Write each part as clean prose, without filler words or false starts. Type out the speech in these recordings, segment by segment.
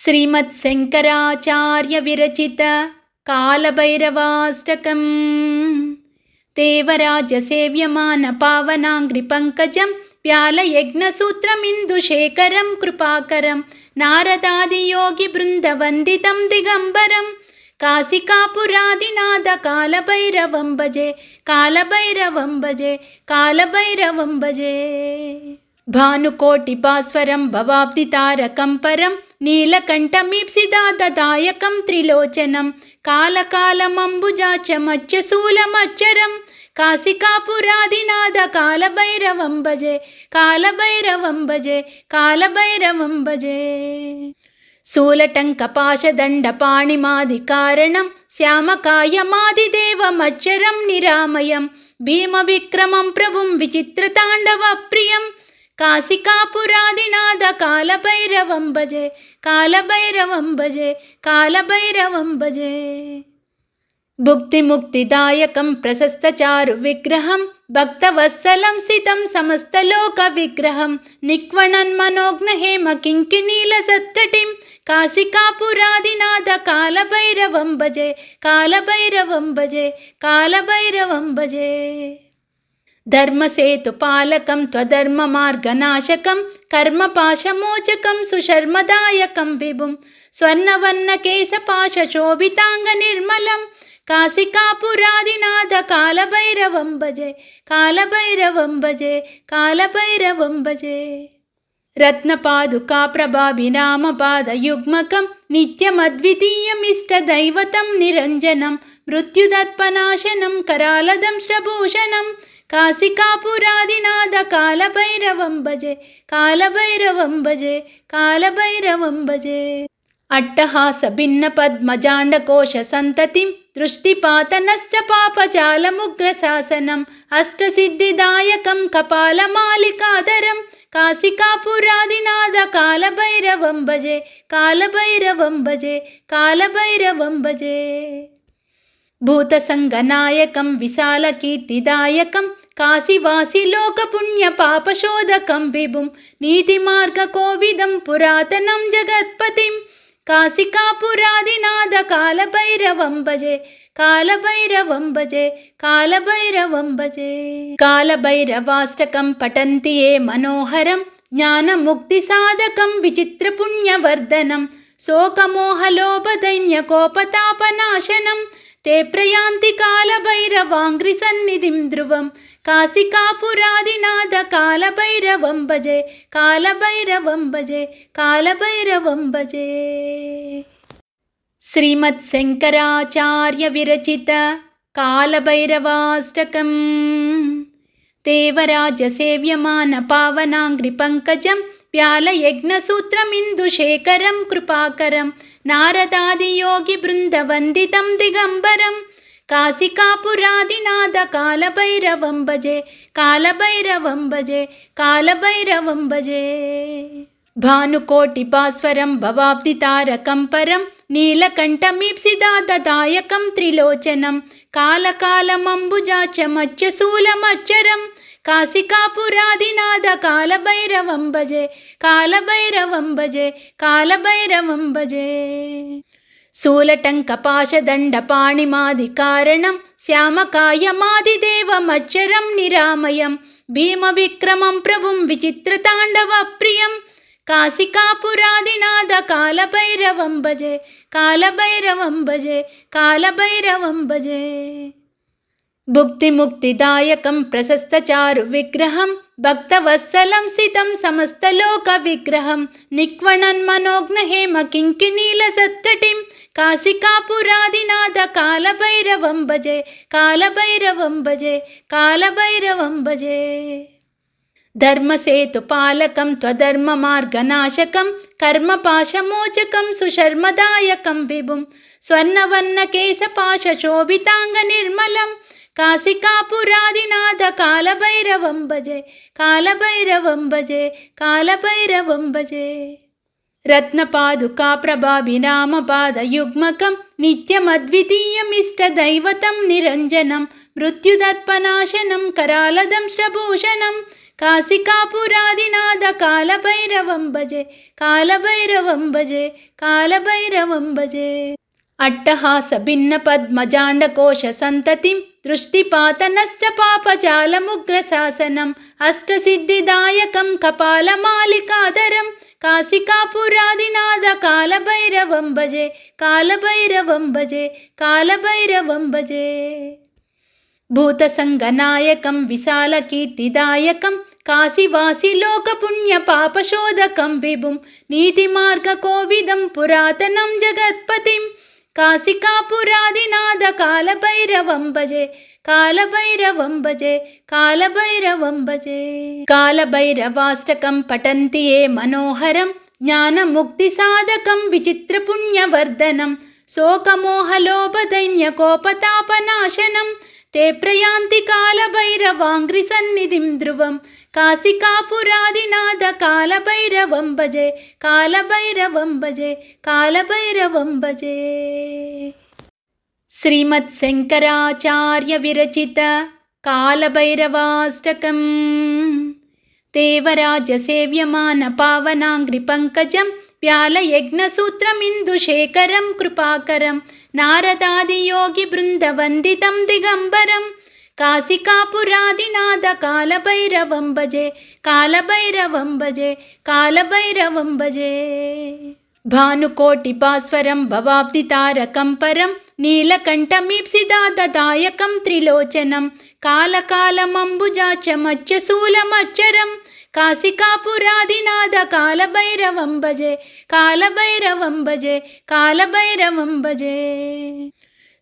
श्रीमत्शङ्कराचार्य विरचित कालभैरवाष्टकम् देवराजसेव्यमान पावनाङ्घ्रिपङ्कजं व्यालयज्ञसूत्रमिन्दुशेखरं कृपाकरं नारदादियोगिवृन्दवन्दितं दिगम्बरं काशिकापुरादिनाथ कालभैरवं भजे कालभैरवं भजे कालभैरवं भजे। भानुकोटिभास्वरं भवाब्धितारकं परं नीलकण्ठमीप्सितादायकं त्रिलोचनं कालकालमम्बुजाक्षमच्यशूलमच्चरं काशिकापुरादिनाथ कालभैरवं भजे कालभैरवं भजे कालभैरवं भजे। शूलटङ्कपाशदण्डपाणिमादिकारणं श्यामकायमादिदेवमच्चरं निरामयं भीमविक्रमं प्रभुं विचित्रताण्डवप्रियं काशिकापुरादिनाथ कालभैरवं भजे कालभैरवं भजे कालभैरवं भजे। भुक्तिमुक्तिदायकं प्रशस्तचारुविग्रहं भक्तवत्सलं स्थितं समस्तलोकविग्रहं निक्वणन्मनोघ्नहेमकिङ्किणीलसत्कटिं काशिकापुरादिनाथ कालभैरवं भजे कालभैरवं भजे कालभैरवं भजे। धर्मसेतुपालकं त्वधर्ममार्गनाशकं कर्मपाशमोचकं सुशर्मदायकं विभुं स्वर्णवर्णकेशपाशशोभिताङ्गनिर्मलं काशिकापुरादिनाथ कालभैरवं भजे कालभैरवं भजे कालभैरवं भजे। रत्नपादुकाप्रभाभिरामपादयुग्मकं नित्यमद्वितीयमिष्टदैवतं निरञ्जनं मृत्युदर्पनाशनं करालदंश्रभूषणं काशिकापुरादिनाथ कालभैरवं भजे कालभैरवं भजे कालभैरवं भजे। अट्टहासभिन्नपद्मजाण्डकोशसन्ततिं दृष्टिपातनश्च पापजालमुग्रशासनम् अष्टसिद्धिदायकं कपालमालिकाधरं काशिकापुरादिनाथ कालभैरवं भजे कालभैरवं भजे कालभैरवं भजे। भूतसङ्गनायकं विशालकीर्तिदायकं काशीवासिलोकपुण्यपापशोधकं विभुं नीतिमार्गकोविदं पुरातनं जगत्पतिं काशिकापुरादिनाथ कालभैरवं भजे कालभैरवं भजे कालभैरवं भजे। कालभैरवाष्टकं पठन्ति ये मनोहरं ज्ञानमुक्तिसाधकं विचित्रपुण्यवर्धनं शोकमोहलोभदैन्यकोपतापनाशनं ते प्रयान्ति कालभैरवाङ्घ्रिसन्निधिं ध्रुवं काशिकापुरादिनाथ कालभैरवं भजे कालभैरवं भजे कालभैरवं भजे। श्रीमत्शङ्कराचार्य विरचित कालभैरवाष्टकम् देवराजसेव्यमान पावनाङ्घ्रिपङ्कजं व्यालयज्ञसूत्रमिन्दुशेखरं कृपाकरं नारदादियोगिवृन्दवन्दितं दिगम्बरं काशिकापुरादिनाथ कालभैरवं भजे कालभैरवं भजे कालभैरवं भजे। भानुकोटिभास्वरं भवाब्धितारकं परं नीलकण्ठमीप्सितादायकं त्रिलोचनं कालकालमम्बुजाक्षमच्यशूलमच्चरं काशिकापुरादिनाथ कालभैरवं भजे कालभैरवं भजे कालभैरवं भजे। शूलटङ्कपाशदण्डपाणिमादिकारणं श्यामकायमादिदेवमच्चरं निरामयं भीमविक्रमं प्रभुं विचित्रताण्डवप्रियं काशिकापुरादिनाथ कालभैरवं भजे कालभैरवं भजे कालभैरवं भजे। भुक्तिमुक्तिदायकं प्रशस्तचारुविग्रहं भक्तवत्सलं स्थितं समस्तलोकविग्रहं निक्वणन्मनोघ्नहेमकिङ्किणीलसत्कटिं काशिकापुरादिनाथ कालभैरवं भजे कालभैरवं भजे कालभैरवं भजे। धर्मसेतुपालकं त्वधर्ममार्गनाशकं कर्मपाशमोचकं सुशर्मदायकं विभुं स्वर्णवर्णकेशपाशशोभिताङ्गनिर्मलं काशिकापुरादिनाथ कालभैरवं भजे कालभैरवं भजे कालभैरवं भजे। रत्नपादुकाप्रभाभिरामपादयुग्मकं नित्यमद्वितीयमिष्टदैवतं निरञ्जनं मृत्युदर्पनाशनं करालदंश्रभूषणं काशिकापुरादिनाद कालभैरवं भजे कालभैरवं भजे कालभैरवं भजे अट्टहास भिन्न पद्मजाण्डकोश संततिं दृष्टिपातनश्च पापजालमुग्रशासनम् अष्टसिद्धिदायकं कपालमालिकाधरं काशिकापुरादिनाद कालभैरवं भजे कालभैरवं भजे कालभैरवं भजे भूतसङ्गनायकं विशालकीर्तिदायकं काशीवासिलोकपुण्यपापशोधकं विभुं नीतिमार्गकोविदं पुरातनं जगत्पतिं काशिकापुरादिनाद कालभैरवं भजे कालभैरवं भजे कालभैरवं भजे कालभैरवाष्टकं पठन्ति ये मनोहरं ज्ञानमुक्तिसाधकं विचित्रपुण्यवर्धनं शोकमोहलोभदैन्यकोपतापनाशनं ते प्रयान्ति कालभैरवाङ्घ्रिसन्निधिं ध्रुवं काशिकापुरादिनाद कालभैरवं भजे कालभैरवं भजे कालभैरवं भजे श्रीमत्शङ्कराचार्य विरचित कालभैरवाष्टकम् देवराजसेव्यमान पावनाङ्घ्रिपङ्कजं व्यालयज्ञसूत्रमिन्दुशेखरं कृपाकरं नारदादियोगिवृन्दवन्दितं दिगम्बरं काशिकापुरादिनाद कालभैरवं भजे कालभैरवं भजे कालभैरवं भजे भानुकोटिभास्वरं भवाब्धितारकं परं नीलकण्ठमीप्सिदादायकं त्रिलोचनं कालकालमम्बुजाक्षमच्चशूलमच्चरं काशिकापुरादिनाद कालभैरवं भजे कालभैरवं भजे कालभैरवं भजे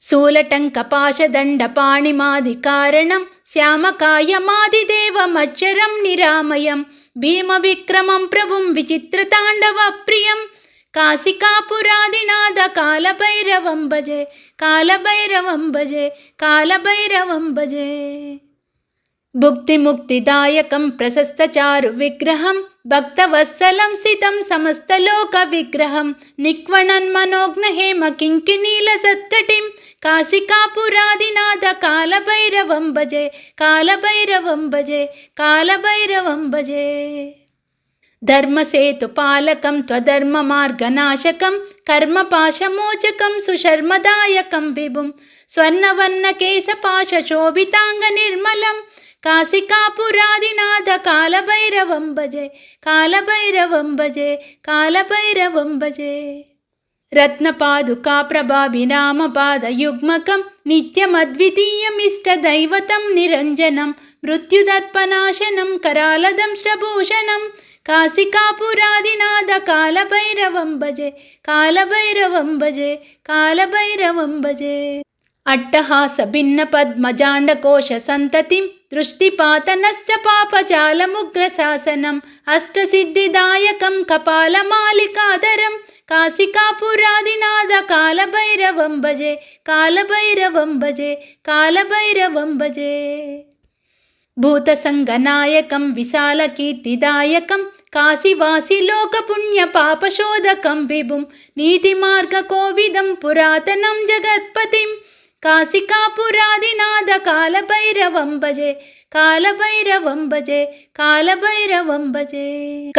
शूलटङ्कपाशदण्डपाणिमादिकारणं श्यामकायमादिदेवमच्चरं निरामयं भीमविक्रमं प्रभुं विचित्रताण्डवप्रियं काशिकापुरादिनाद कालभैरवं भजे कालभैरवं भजे कालभैरवं भजे भुक्तिमुक्तिदायकं प्रशस्तचारुविग्रहं भक्तवत्सलं स्थितं समस्तलोकविग्रहं निक्वणन्मनोघ्नहेमकिङ्किणीलसत्कटिं काशिकापुरादिनाद कालभैरवं भजे कालभैरवं भजे कालभैरवं भजे धर्मसेतुपालकं त्वधर्ममार्गनाशकं कर्मपाशमोचकं सुशर्मदायकं विभुं स्वर्णवर्णकेशपाशशोभिताङ्गनिर्मलं काशिकापुरादिनाद कालभैरवं भजे कालभैरवं भजे कालभैरवं भजे रत्नपादुकाप्रभाभिरामपादयुग्मकं नित्यमद्वितीयमिष्टदैवतं निरञ्जनं मृत्युदर्पनाशनं करालदंश्रभूषणं काशिकापुरादिनाद कालभैरवं भजे कालभैरवं भजे कालभैरवं भजे अट्टहास भिन्न पद्मजाण्डकोश संततिं दृष्टिपातनश्च पापजालमुग्रशासनम् अष्टसिद्धिदायकं कपालमालिकाधरं काशिकापुरादिनाद कालभैरवं भजे कालभैरवं भजे कालभैरवं भजे भूतसङ्गनायकं विशालकीर्तिदायकं काशीवासिलोकपुण्यपापशोधकं विभुं नीतिमार्गकोविदं पुरातनं जगत्पतिं काशिकापुरादिनाद कालभैरवं भजे कालभैरवं भजे कालभैरवं भजे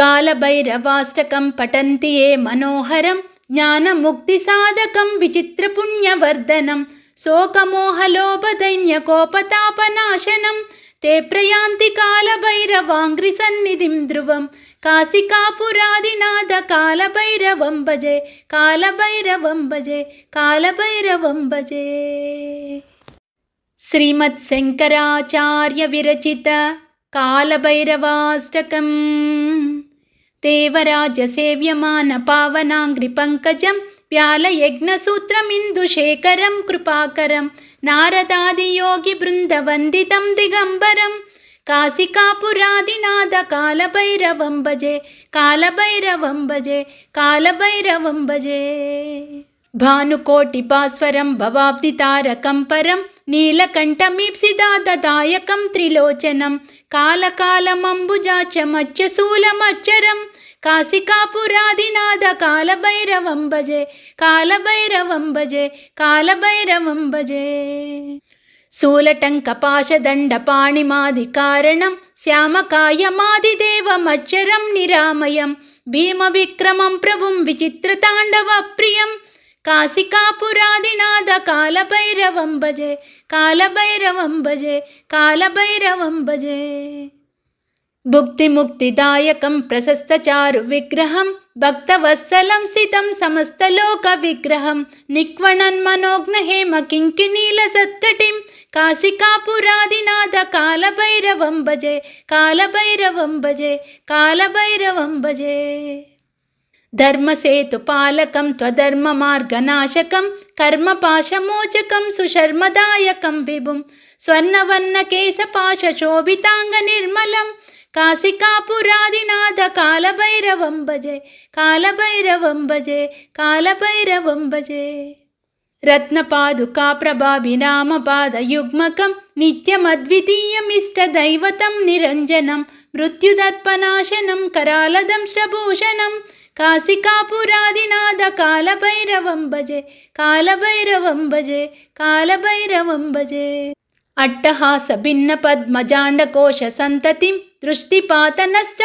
कालभैरवाष्टकं पठन्ति ये मनोहरं ज्ञानमुक्तिसाधकं विचित्रपुण्यवर्धनं शोकमोहलोभदैन्यकोपतापनाशनं ते प्रयान्ति कालभैरवाङ्घ्रिसन्निधिं ध्रुवं काशिकापुरादिनाद कालभैरवं भजे कालभैरवं भजे कालभैरवं भजे श्रीमत्शङ्कराचार्य विरचित कालभैरवाष्टकम् देवराजसेव्यमान पावनाङ्घ्रिपङ्कजं व्यालयज्ञसूत्रमिन्दुशेखरं कृपाकरं नारदादियोगिवृन्दवन्दितं दिगम्बरं काशिकापुरादिनाद कालभैरवं भजे कालभैरवं भजे कालभैरवं भजे भानुकोटिभास्वरं भवाब्धितारकं परं नीलकण्ठमीप्सिदादायकं त्रिलोचनं कालकालमम्बुजाक्षमच्चशूलमच्चरं काशिकापुरादिनाद कालभैरवं भजे कालभैरवं भजे कालभैरवं भजे शूलटङ्कपाशदण्डपाणिमादिकारणं श्यामकायमादिदेवमच्चरं निरामयं भीमविक्रमं प्रभुं विचित्रताण्डवप्रियं काशिकापुरादिनाथ कालभैरवं भजे कालभैरवं भजे कालभैरवं भजे भुक्तिमुक्तिदायकं प्रशस्तचारुविग्रहं भक्तवत्सलं स्थितं समस्तलोकविग्रहं निक्वणन्मनोघ्नहेमकिङ्किणीलसत्कटिं काशिकापुरादिनाथ कालभैरवं भजे कालभैरवं भजे कालभैरवं भजे धर्मसेतुपालकं त्वधर्ममार्गनाशकं कर्मपाशमोचकं सुशर्मदायकं विभुं स्वर्णवर्णकेशपाशशोभिताङ्गनिर्मलं काशिकापुरादिनाथ कालभैरवं भजे कालभैरवं भजे कालभैरवं भजे रत्नपादुकाप्रभाभिरामपादयुग्मकं नित्यमद्वितीयमिष्टदैवतं निरञ्जनं मृत्युदर्पनाशनं करालदंश्रभूषणं काशिकापुरादिनाथ कालभैरवं भजे कालभैरवं भजे कालभैरवं भजे अट्टहासभिन्नपद्मजाण्डकोशसन्ततिं दृष्टिपातनश्च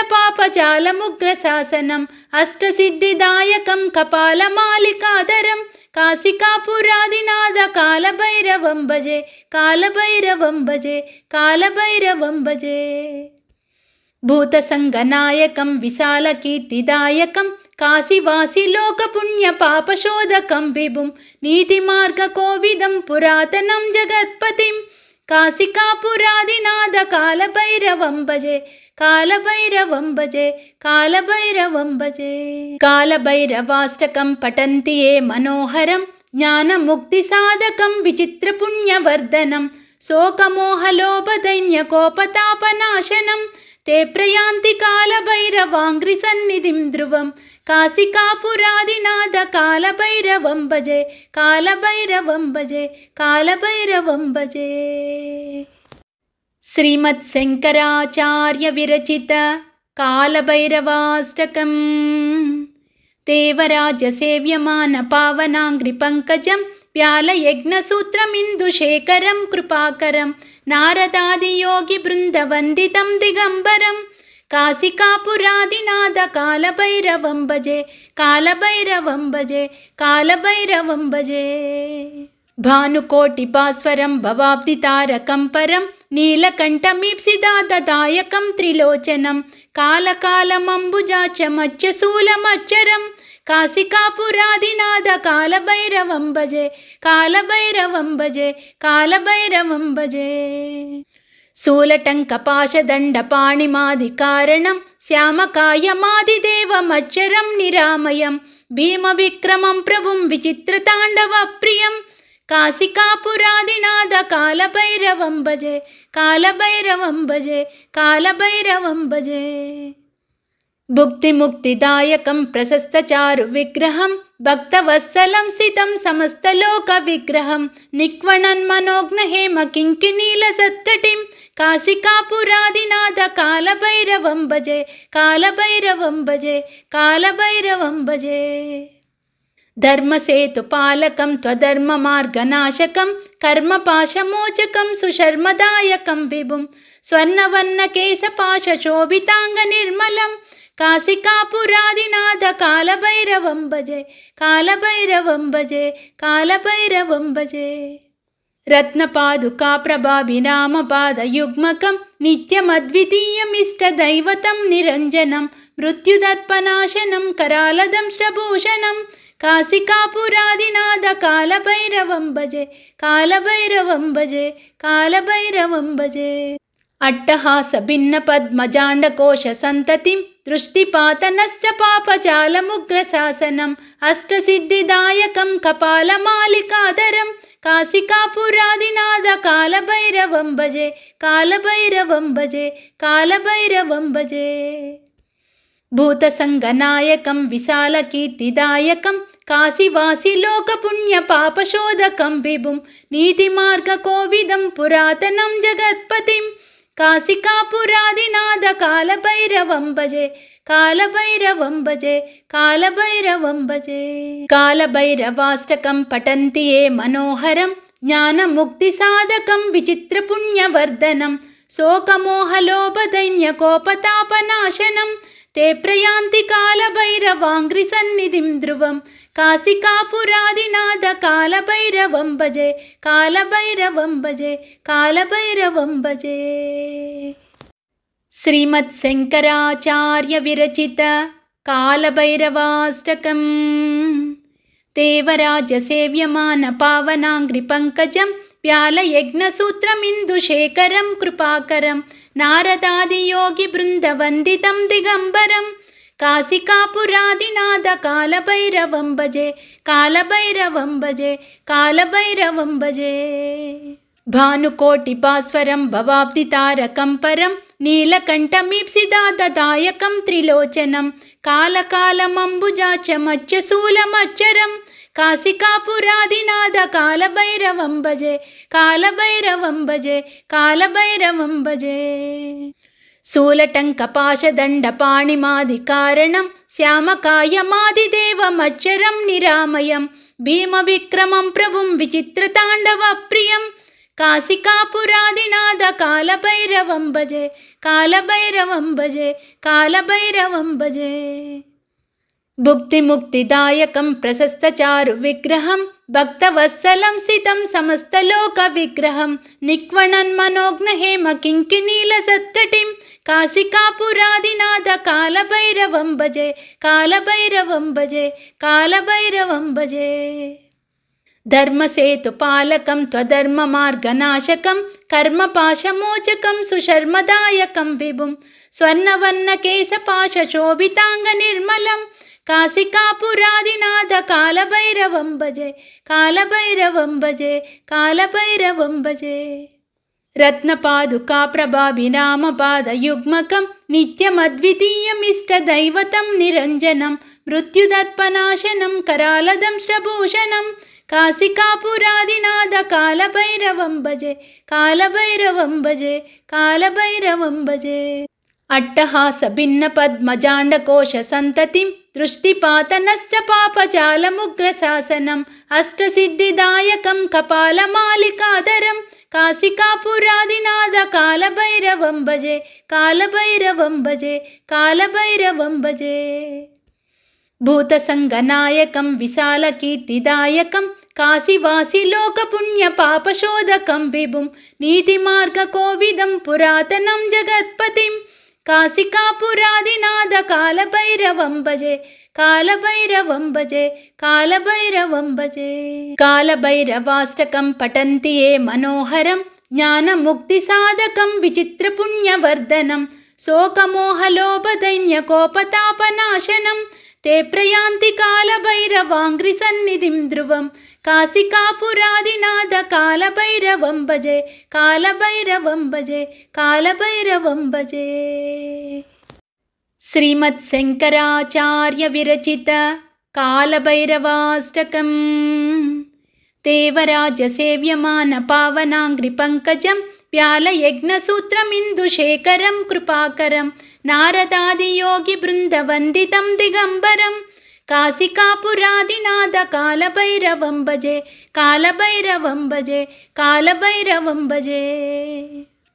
अष्टसिद्धिदायकं कपालमालिकाधरं काशिकापुरादिनाथ कालभैरवं भजे कालभैरवं भजे कालभैरवं भजे भूतसङ्गनायकं विशालकीर्तिदायकं काशीवासिलोकपुण्यपापशोधकं विभुं नीतिमार्गकोविदं पुरातनं जगत्पतिं काशिकापुरादिनाथ कालभैरवं भजे कालभैरवं भजे कालभैरवं भजे कालभैरवाष्टकं पठन्ति ये मनोहरं ज्ञानमुक्तिसाधकं विचित्रपुण्यवर्धनं शोकमोहलोभदैन्यकोपतापनाशनं ते प्रयान्ति कालभैरवाङ्घ्रिसन्निधिं ध्रुवं काशिकापुरादिनाथ कालभैरवं भजे कालभैरवं भजे कालभैरवं भजे श्रीमत्शङ्कराचार्य विरचित कालभैरवाष्टकं देवराजसेव्यमान पावनाङ्घ्रिपङ्कजं व्यालयज्ञसूत्रमिन्दुशेखरं कृपाकरं नारदादियोगिवृन्दवन्दितं दिगम्बरं काशिकापुरादिनाथ कालभैरवं भजे कालभैरवं भजे कालभैरवं भजे भानुकोटिभास्वरं भवाब्धितारकं परं नीलकण्ठमीप्सितादायकं त्रिलोचनं कालकालमम्बुजाक्षमच्चशूलमच्चरं काशिकापुरादिनाथ कालभैरवं भजे कालभैरवं भजे कालभैरवं भजे शूलटङ्कपाशदण्डपाणिमादिकारणं श्यामकायमादिदेवमच्चरं निरामयं भीमविक्रमं प्रभुं विचित्रताण्डवप्रियं काशिकापुरादिनाथ कालभैरवं भजे कालभैरवं भजे कालभैरवं भजे भुक्तिमुक्तिदायकं प्रशस्तचारुविग्रहं भक्तवत्सलं स्थितं समस्तलोकविग्रहं निक्वणन्मनोघ्नहेमकिङ्किणीलसत्कटिं काशिकापुरादिनाथ कालभैरवं भजे कालभैरवं भजे कालभैरवं भजे धर्मसेतुपालकं त्वधर्ममार्गनाशकं कर्मपाशमोचकं सुशर्मदायकं विभुं स्वर्णवर्णकेशपाशशोभिताङ्गनिर्मलं काशिकापुरादिनाथ कालभैरवं भजे कालभैरवं भजे कालभैरवं भजे रत्नपादुकाप्रभाभिरामपादयुग्मकं नित्यमद्वितीयमिष्टदैवतं निरञ्जनं मृत्युदर्पनाशनं करालदंश्रभूषणं काशिकापुरादिनाथ कालभैरवं भजे कालभैरवं भजे कालभैरवं भजे अट्टहासभिन्नपद्मजाण्डकोशसन्ततिं दृष्टिपातनश्च पापजालमुग्रशासनम् अष्टसिद्धिदायकं कपालमालिकाधरं काशिकापुरादिनाथ कालभैरवं भजे कालभैरवं भजे कालभैरवं भजे भूतसङ्गनायकं विशालकीर्तिदायकं काशीवासिलोकपुण्यपापशोधकं विभुं नीतिमार्गकोविदं पुरातनं जगत्पतिं काशिकापुरादिनाथ कालभैरवं भजे कालभैरवं भजे कालभैरवं भजे कालभैरवाष्टकं पठन्ति ये मनोहरं ज्ञानमुक्तिसाधकं विचित्रपुण्यवर्धनं शोकमोहलोभदैन्यकोपतापनाशनं ते प्रयान्ति कालभैरवाङ्घ्रिसन्निधिं ध्रुवं काशिकापुरादिनाथ कालभैरवं भजे कालभैरवं भजे कालभैरवं भजे। శ్రీమత్శంకరాచార్య విరచిత కాలభైరవాష్టకం దేవరాజ సేవ్యమాన పావనాంగ్రి పంకజం వ్యాలయజ్ఞసూత్రమిందుశేఖరం కృపాకరం నారదాదియోగి బృందవందితం దిగంబరం కాశికాపురాదినాథ కాలభైరవం భజే కాలభైరవం భజే కాలభైరవం భజే। భానుకోటి భాస్వరం భవాబ్ది తారకం పరం నీలకంఠమీప్సిదాదాయకం త్రిలోచనం కాలకాలమంబుజాచమచ్చశూలమచ్చరం కాశికాపురాదినాథ కాలభైరవం భజే కాలభైరవం భజే కాలభైరవం భజే। శూలటంకపాశదండపాణిమాదికారణం శ్యామకాయమాదిదేవమచ్చరం నిరామయం భీమవిక్రమం ప్రభుం విచిత్రతాండవప్రియం కాశికాపురాదినాథ కాలభైరవం భజే కాలభైరవం భజే కాలభైరవం భజే। భుక్తిముక్తిదాయకం ప్రశస్తచారు విగ్రహం భక్తవత్సలం స్థితం సమస్తలోక విగ్రహం నిక్వణన్మనోజ్ఞహేమ కింకిణీల సత్కటిం కాశికాపురాదినాథ కాలభైరవం భజే కాలభైరవం భజే కాలభైరవం భజే। ధర్మసేతుపాలకం త్వధర్మమార్గనాశకం కర్మపాశమోచకం సుశర్మదాయకం విభుం స్వర్ణవర్ణకేశపాశోభితాంగనిర్మలం కాశికాపురాదినాథ కాలభైరవం భజే కాలభైరవం భజే కాలభైరవం భజే। రత్నపాదుకా ప్రభాభిరామపాదయుగ్మకం నిత్యమద్వితీయమిష్టదైవతం నిరంజనం మృత్యుదర్పనాశనం కరాలదంశ్రభూషణం కాశికాపురాదినాథ కాలభైరవం భజే కాలభైరవం భజే కాలభైరవం భజే। అట్టహాస భిన్న పద్మజాండకోశ సంతతిం దృష్టిపాతనశ్చ పాపజాలముగ్రశాసనం అష్టసిద్ధిదాయకం కపాలమాలికాధరం కాశికాపురాదినాథ కాలభైరవం భజే కాలభైరవం భజే కాలభైరవం భజే। భూతసంగనాయకం విశాలకీర్తిదాయకం కాశీవాసిలోకపుణ్యపాపశోధకం విభుం నీతిమార్గకోవిదం పురాతనం జగత్పతిం కాశికాపురాదినాథ కాలభైరవం భజే కాలభైరవం భజే కాలభైరవం భజే। కాలభైరవాష్టకం పఠంతి ఏ మనోహరం జ్ఞానముక్తిసాధకం విచిత్రపుణ్యవర్ధనం శోకమోహలోభదైన్యకోపతాపనాశనం ते प्रयान्ति कालभैरवाङ्घ्रिसन्निधिं ध्रुवं काशिकापुरादिनाथ कालभैरवं भजे कालभैरवं भजे कालभैरवं भजे। श्रीमत्शंकराचार्य विरचित कालभैरवाष्टकं देवराज सेव्यमान पावनांग्रि पंकजं व्यालयज्ञसूत्रमिन्दुशेखरं कृपाकरं नारदादियोगी बृन्दवन्दितं दिगंबरं काशिकापुरादिनाथ कालभैरवं भजे कालभैरवं भजे कालभैरवं भजे।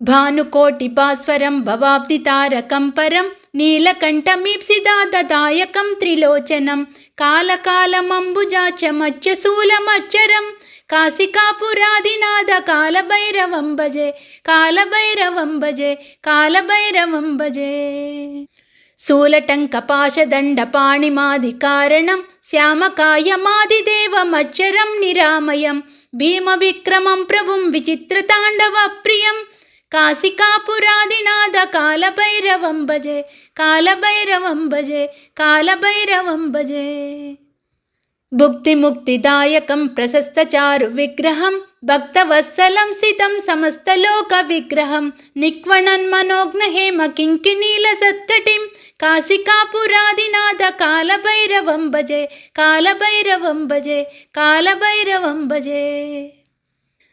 भानुकोटि भास्वरं भवाब्दि तारकं परं नीलकण्ठमीप्सिदादायकं त्रिलोचनं कालकालमम्बुजाचमच्चशूलमच्चरं काशिकापुरादिनाथ कालभैरवं भजे कालभैरवं भजे कालभैरवं भजे। शूलटङ्कपाशदण्डपाणिमादिकारणं श्यामकायमादिदेवमच्चरं निरामयं भीमविक्रमं प्रभुं विचित्रताण्डवप्रियं काशिकापुरादिनाथ कालभैरवं भजे कालभैरवं भजे कालभैरवं भजे। भुक्तिमुक्तिदायकं प्रशस्तचारु विग्रहं भक्तवत्सलं स्थितं समस्तलोकविग्रहं निक्वणन्मनोज्ञहेम किङ्किणीलसत्कटिं काशिकापुरादिनाथ कालभैरवं भजे कालभैरवं भजे कालभैरवं भजे।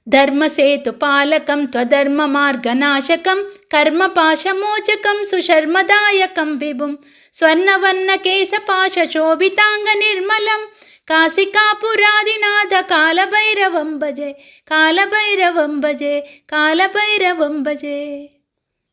धर्मसेतुपालकं त्वधर्ममार्गनाशकं कर्मपाशमोचकं सुशर्मदायकं विभुं स्वर्णवर्णकेशपाशोभिताङ्गनिर्मलं काशिकापुरादिनाथ कालभैरवं भजे कालभैरवं भजे कालभैरवं भजे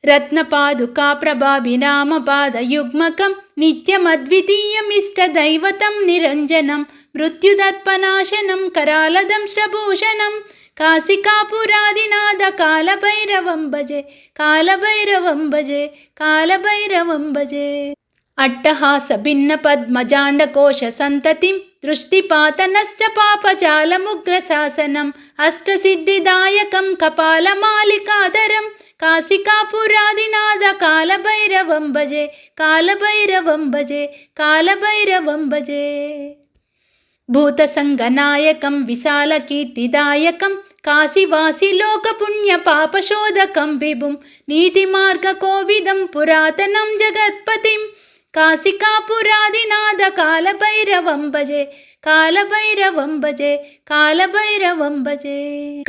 रत्नपादुका प्रभाभिरामपादयुग्मकं नित्यमद्वितीयमिष्टदैवतं निरञ्जनं मृत्युदर्पनाशनं करालदं श्रभूषणं काशिकापुरादिनाथ कालभैरवं भजे कालभैरवं भजे कालभैरवं भजे अट्टहास भिन्न पद्मजाण्डकोश संततिं दृष्टिपातनश्च पापजालमुग्रशासनम् अष्टसिद्धिदायकं कपालमालिकाधरं काशिकापुरादिनाथ कालभैरवं भजे कालभैरवं भजे कालभैरवं भजे भूतसङ्गनायकं विशालकीर्तिदायकं काशीवासी लोकपुण्यपापशोधकं विभुं नीतिमार्गकोविदं पुरातनं जगत्पतिं काशिकापुरादिनाथ कालभैरवं भजे कालभैरवं भजे कालभैरवं भजे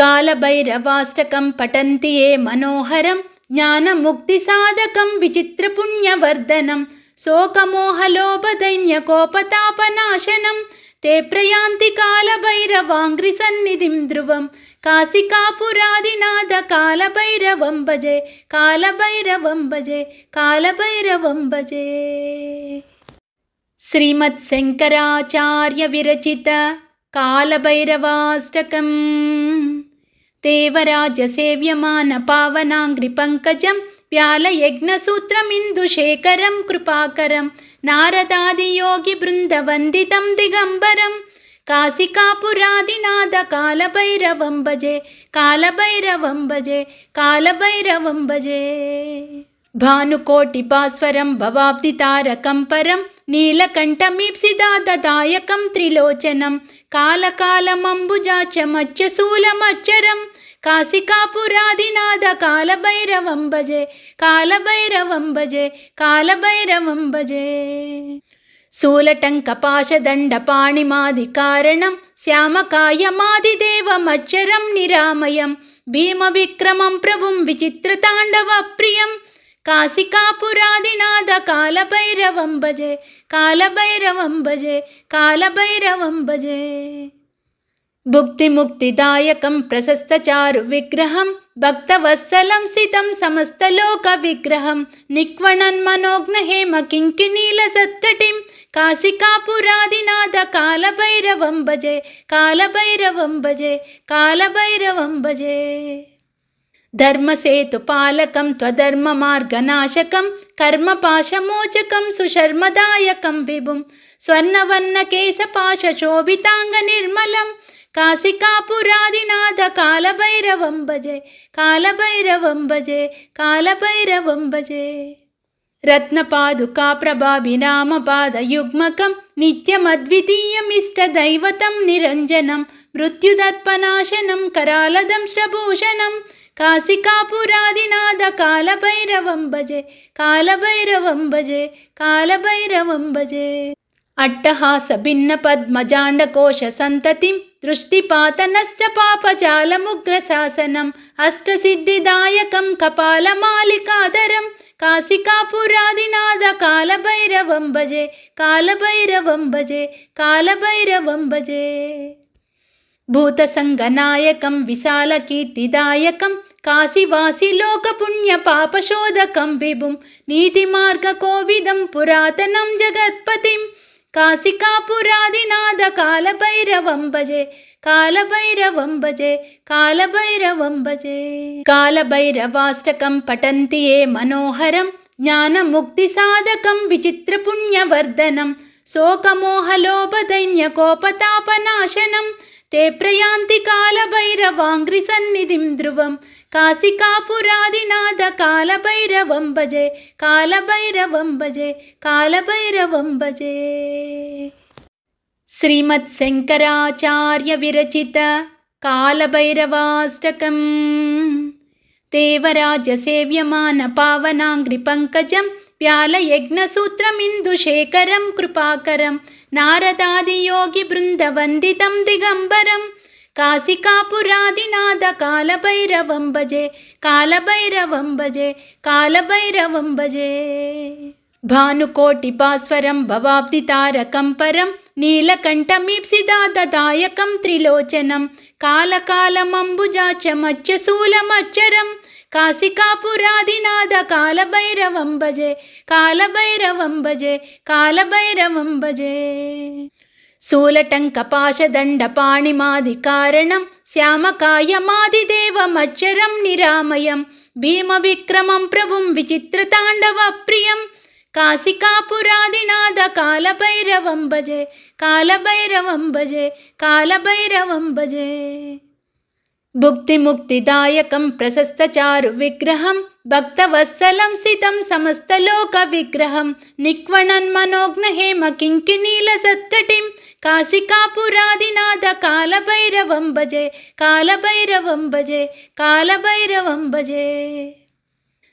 कालभैरवाष्टकं पठन्ति ये मनोहरं ज्ञानमुक्तिसाधकं विचित्रपुण्यवर्धनं शोकमोहलोभदैन्यकोपतापनाशनं ते प्रयान्ति कालभैरवाङ्घ्रिसन्निधिं ध्रुवं काशिकापुरादिनाथ कालभैरवं भजे कालभैरवं भजे कालभैरवं भजे श्रीमत्शङ्कराचार्य विरचित कालभैरवाष्टकम् देवराजसेव्यमान पावनाङ्घ्रिपङ्कजं व्यालयज्ञसूत्रमिन्दुशेखरं कृपाकरं नारदादियोगिवृन्दवन्दितं दिगम्बरं काशिकापुरादिनाथ कालभैरवं भजे कालभैरवं भजे कालभैरवं भजे भानुकोटिभास्वरं भवाब्धितारकं परं नीलकण्ठमीप्सिदादायकं त्रिलोचनं कालकालमम्बुजाक्षमच्चशूलमच्चरं काशिकापुरादिनाथ कालभैरवं भजे कालभैरवं भजे कालभैरवं भजे शूलटङ्कपाशदण्डपाणिमादिकारणं श्यामकायमादिदेवमच्चरं निरामयं भीमविक्रमं प्रभुं विचित्रताण्डवप्रियं काशिकापुरादिनाथ कालभैरवं भजे कालभैरवं भजे कालभैरवं भजे भुक्तिमुक्तिदायकं प्रशस्तचारुविग्रहं भक्तवत्सलं सितं समस्तलोकविग्रहं निक्वणन्मनोघ्नहेमकिङ्किणीलसत्कटिं काशिकापुरादिनाथ कालभैरवं भजे कालभैरवं भजे कालभैरवं भजे धर्मसेतुपालकं त्वधर्ममार्गनाशकं कर्मपाशमोचकं सुशर्मदायकं विभुं स्वर्णवर्णकेशपाशशोभिताङ्गनिर्मलं काशिकापुरादिनाथ कालभैरवं भजे कालभैरवं भजे कालभैरवं भजे रत्नपादुका प्रभाभिरामपादयुग्मकं नित्यमद्वितीयमिष्टदैवतं निरञ्जनं मृत्युदर्पनाशनं करालदं श्रभूषणं काशिकापुरादिनाथ कालभैरवं भजे कालभैरवं भजे कालभैरवं भजे अट्टहास भिन्न पद्मजाण्डकोश संततिं दृष्टिपातनश्च पापजालमुग्रशासनम् अष्टसिद्धिदायकं कपालमालिकाधरं काशिकापुरादिनाथ कालभैरवं भजे कालभैरवं भजे कालभैरवं भजे भूतसङ्गनायकं विशालकीर्तिदायकं काशीवासी लोकपुण्यपापशोधकं विभुं नीतिमार्गकोविदं पुरातनं जगत्पतिं काशिकापुरादिनाथ कालभैरवं भजे कालभैरवं भजे कालभैरवं भजे कालभैरवाष्टकं पठन्ति ये मनोहरं ज्ञानमुक्तिसाधकं विचित्रपुण्यवर्धनं शोकमोहलोभदैन्यकोपतापनाशनं ते प्रयान्ति कालभैरवाङ्घ्रिसन्निधिं ध्रुवं काशिकापुरादिनाथ कालभैरवं भजे कालभैरवं भजे कालभैरवं भजे श्रीमत्शङ्कराचार्य विरचित कालभैरवाष्टकम् देवराजसेव्यमान पावनाङ्घ्रिपङ्कजं व्यालयज्ञसूत्रमिन्दुशेखरं कृपाकरं नारदादियोगिवृन्दवन्दितं दिगम्बरं काशिकापुरादिनाथ कालभैरवं भजे कालभैरवं भजे कालभैरवं भजे భానుకోటిభాస్వరం భవాబ్దితారకం పరం నీలకంఠమీప్సిదాదాయకం త్రిలోచనం కాలకాలమంబుజాక్షమత్యశూలమచ్చరం కాశికాపురాదినాథ కాలభైరవం భజే కాలభైరవం భజే కాలభైరవం భజే. శూలటంకపాశదండపాణిమాదికారణం శ్యామకాయమాదిదేవమచ్చరం నిరామయం భీమవిక్రమం ప్రభుం విచిత్రతాండవప్రియం కాశికాపురాదినాథ కాలభైరవం భజే కాలభైరవం భజే కాలభైరవం భజే. భుక్తిముక్తిదాయకం ప్రశస్తచారు విగ్రహం భక్తవత్సలం స్థితం సమస్తలోక విగ్రహం నిక్వణన్మనోజ్ఞహేమ కింకిణీల సత్కటిం కాశికాపురాదినాథ కాలభైరవం భజే కాలభైరవం భజే కాలభైరవం భజే.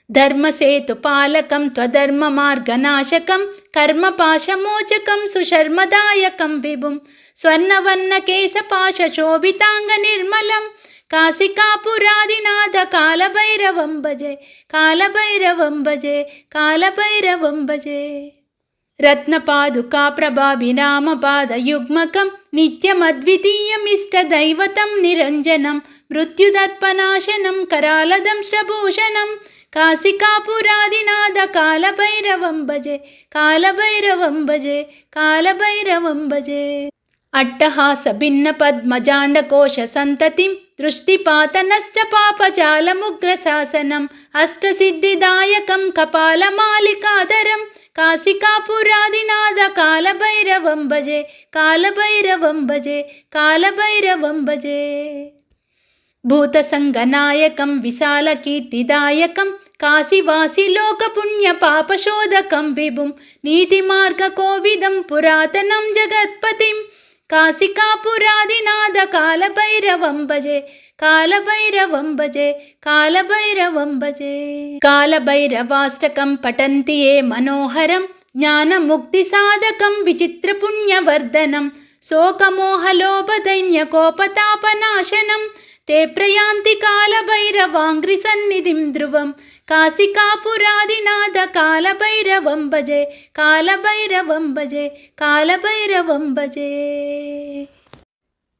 ధర్మసేతుపాలకం త్వధర్మమార్గనాశకం కర్మపాశమోచకం సుశర్మదాయకం విభుం స్వర్ణవర్ణకేశపాశోభితాంగనిర్మలం కాశికాపురాదినాథ కాలభైరవం భజే కాలభైరవం భజే కాలభైరవం భజే. రత్నపాదుకా ప్రభాభిరామపాదయుగ్మకం నిత్యమద్వితీయమిష్టదైవతం నిరంజనం మృత్యుదర్పనాశనం కరాలదంశ్రభూషణం కాశికాపురాదినాథ కాలభైరవం భజే కాలభైరవం భజే కాలభైరవం భజే. అట్టహాస భిన్న పద్మజాండకోశ సంతతిం దృష్టిపాతనశ్చ పాపజాలముగ్రశాసనం అష్టసిద్ధిదాయకం కపాలమాలికాధరం కాశికాపురాదినాథ కాలభైరవం భజే కాలభైరవం భజే కాలభైరవం భజే. భూతసంగనాయకం విశాలకీర్తిదాయకం కాశీవాసిలోకపుణ్యపాపశోధకం విభుం నీతిమార్గకోవిదం పురాతనం జగత్పతిం కాశికాపురాదినాథ కాలభైరవం భజే కాలభైరవం భజే కాలభైరవం భజే. కాలభైరవాష్టకం పఠంతి ఏ మనోహరం జ్ఞానముక్తిసాధకం విచిత్రపుణ్యవర్ధనం శోకమోహలోభదైన్యకోపతాపనాశనం ते प्रयान्ति कालभैरवाङ्घ्रिसन्निधिं ध्रुवं काशिकापुरादिनाथ कालभैरवं भजे कालभैरवं भजे कालभैरवं भजे.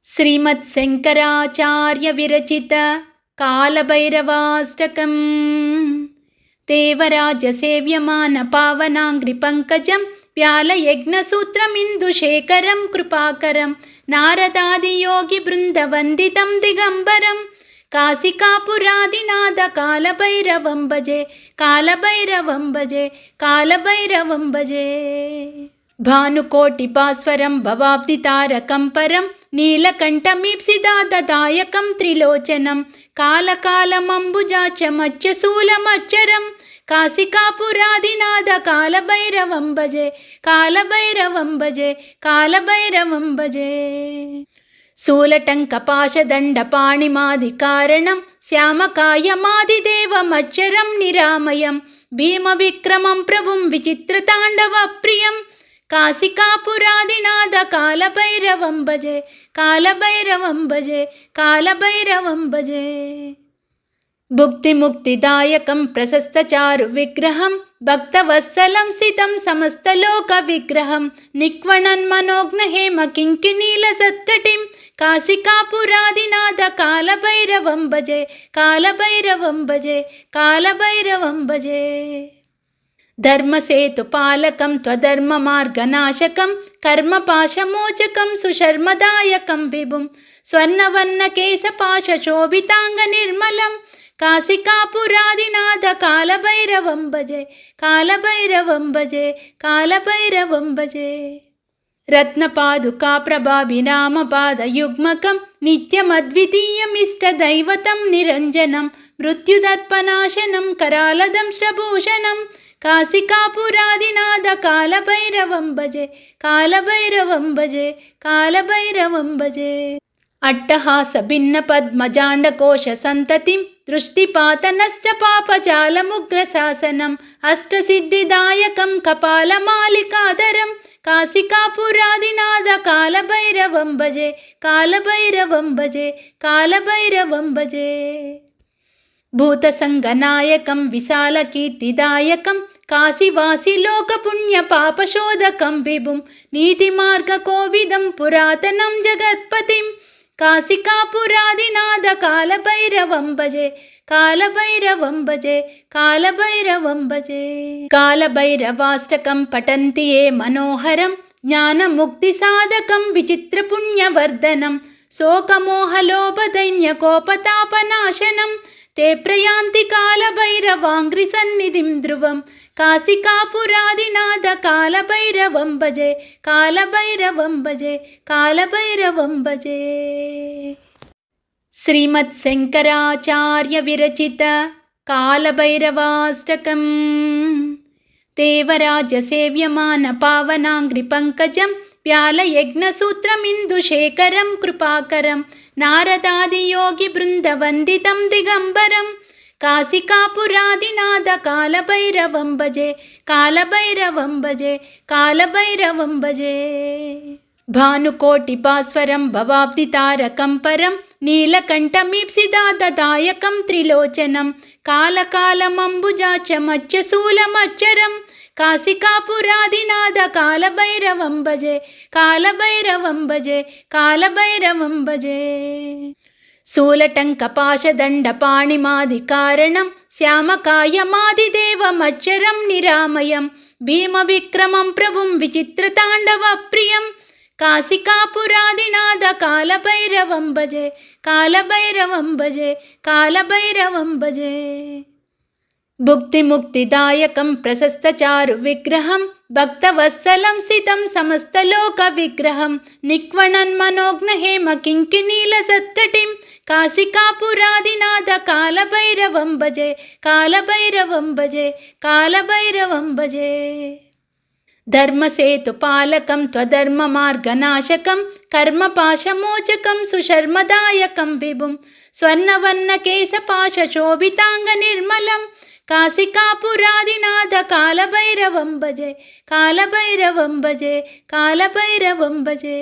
श्रीमत्शङ्कराचार्य विरचित कालभैरवाष्टकम् देवराजसेव्यमान पावनाङ्घ्रिपङ्कजं व्यालयज्ञसूत्रमिन्दुशेखरं कृपाकरं नारदादियोगिवृन्दवन्दितं दिगम्बरं काशिकापुरादिनाथ कालभैरवं भजे कालभैरवं भजे कालभैरवं भजे. भानुकोटिभास्वरं भवाब्दितारकं परं नीलकण्ठमीप्सिदादायकं त्रिलोचनं कालकालमम्बुजाक्षमच्यशूलमच्चरं काशिकापुरादिनाथ कालभैरवं भजे कालभैरवं भजे कालभैरवं भजे. शूलटङ्कपाशदण्डपाणिमादिकारणं श्यामकायमादिदेवमच्चरं निरामयं भीमविक्रमं प्रभुं विचित्रताण्डवप्रियं काशिकापुरादिनाथ कालभैरवं भजे कालभैरवं भजे कालभैरवं भजे. भुक्तिमुक्तिदायकं प्रशस्तचारु विग्रहं भक्तवत्सलं स्थितं समस्तलोकविग्रहं निक्वणन्मनोज्ञहेम किङ्किणीलसत्कटिं काशिकापुरादिनाथ कालभैरवं भजे कालभैरवं भजे कालभैरवं भजे. धर्मसेतुपालकं त्वधर्ममार्गनाशकं कर्मपाशमोचकं सुशर्मदायकं विभुं स्वर्णवर्णकेशपाशोभिताङ्गनिर्मलं काशिकापुरादिनाथ कालभैरवं भजे कालभैरवं भजे कालभैरवं भजे. रत्नपादुका प्रभाभिरामपादयुग्मकं नित्यमद्वितीयमिष्टदैवतं निरञ्जनं मृत्युदर्पनाशनं करालदंश्रभूषणं काशिकापुरादिनाथ कालभैरवं भजे कालभैरवं भजे कालभैरवं भजे. अट्टहास भिन्न पद्मजाण्डकोश संततिं दृष्टिपातनश्च पापजालमुग्रशासनम् अष्टसिद्धिदायकं कपालमालिकाधरं काशिकापुरादिनाथ कालभैरवं भजे कालभैरवं भजे कालभैरवं भजे. భూతసంగనాయకం విశాలకీర్తిదాయకం కాశీవాసిలోకపుణ్యపాపశోధకం విభుం నీతిమార్గకోవిదం పురాతనం జగత్పతిం కాశికాపురాదినాథ కాలభైరవం భజే కాలభైరవం భజే కాలభైరవం భజే కాలభైరవాష్టకం పఠంతి ఏ మనోహరం జ్ఞానముక్తిసాధకం విచిత్రపుణ్యవర్ధనం శోకమోహలోభదైన్యకోపతాపనాశనం ते प्रयान्ति कालभैरवाङ्घ्रिसन्निधिं ध्रुवं काशिकापुरादिनाथ कालभैरवं भजे कालभैरवं भजे कालभैरवं भजे। श्रीमत्शङ्कराचार्य विरचित कालभैरवाष्टकं देवराजसेव्यमान पावनाङ्घ्रिपङ्कजं व्यालयज्ञसूत्रमिन्दुशेखरं कृपाकरं नारदादियोगिवृन्दवन्दितं दिगम्बरं काशिकापुरादिनाथ कालभैरवं भजे कालभैरवं भजे कालभैरवं भजे। भानुकोटिभास्वरं भवाब्धितारकं परं नीलकण्ठमीप्सितादायकं त्रिलोचनं कालकालमम्बुजाक्षमच्चशूलमच्चरं काशिकापुरादिनाथ कालभैरवं भजे कालभैरवं भजे कालभैरवं भजे। शूलटङ्कपाशदण्डपाणिमादिकारणं श्यामकायमादिदेवमच्चरं निरामयं भीमविक्रमं प्रभुं विचित्रताण्डवप्रियं काशिकापुरादिनाथ कालभैरवं भजे कालभैरवं भजे कालभैरवं भजे। भुक्तिमुक्तिदायकं प्रशस्तचारुविग्रहं भक्तवत्सलं स्थितं समस्तलोकविग्रहं निक्वणन्मनोघ्नहेमकिङ्किणीलसत्कटिं काशिकापुरादिनाथ कालभैरवं भजे कालभैरवं भजे कालभैरवं भजे। धर्मसेतुपालकं त्वधर्ममार्गनाशकं कर्मपाशमोचकं सुशर्मदायकं विभुं स्वर्णवर्णकेशपाशशोभिताङ्गनिर्मलं काशिकापुरादिनाथ कालभैरवं भजे कालभैरवं भजे कालभैरवं भजे।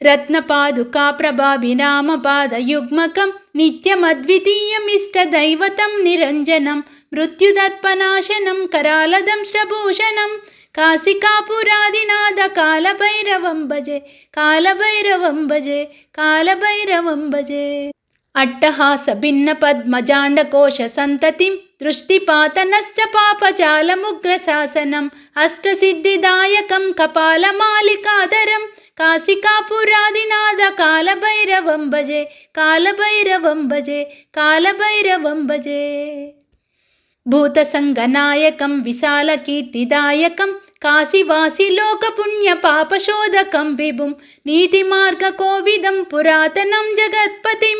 रत्नपादुकाप्रभाभिरामपादयुग्मकं नित्यमद्वितीयमिष्टदैवतं निरञ्जनं मृत्युदर्पनाशनं करालदंश्रभूषणं काशिकापुरादिनाथ कालभैरवं भजे कालभैरवं भजे कालभैरवं भजे। अट्टहासभिन्नपद्मजाण्डकोशसन्ततिं दृष्टिपातनश्च पापजालमुग्रशासनम् अष्टसिद्धिदायकं कपालमालिकाधरं काशिकापुरादिनाथ कालभैरवं भजे कालभैरवं भजे कालभैरवं भजे। भूतसङ्गनायकं विशालकीर्तिदायकं काशीवासिलोकपुण्यपापशोधकं विभुं नीतिमार्गकोविदं पुरातनं जगत्पतिं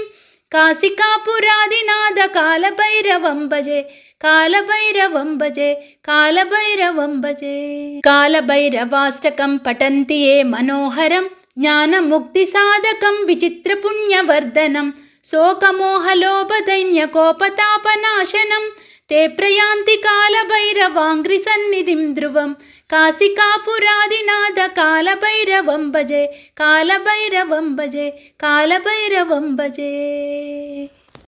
काशिकापुरादिनाथ कालभैरवं भजे कालभैरवं भजे कालभैरवं भजे। कालभैरवाष्टकं पठन्ति ये मनोहरं ज्ञानमुक्तिसाधकं विचित्रपुण्यवर्धनं शोकमोहलोभदैन्यकोपतापनाशनं ते प्रयान्ति कालभैरवाङ्घ्रिसन्निधिं ध्रुवं काशिकापुरादिनाथ कालभैरवं भजे कालभैरवं भजे कालभैरवं भजे।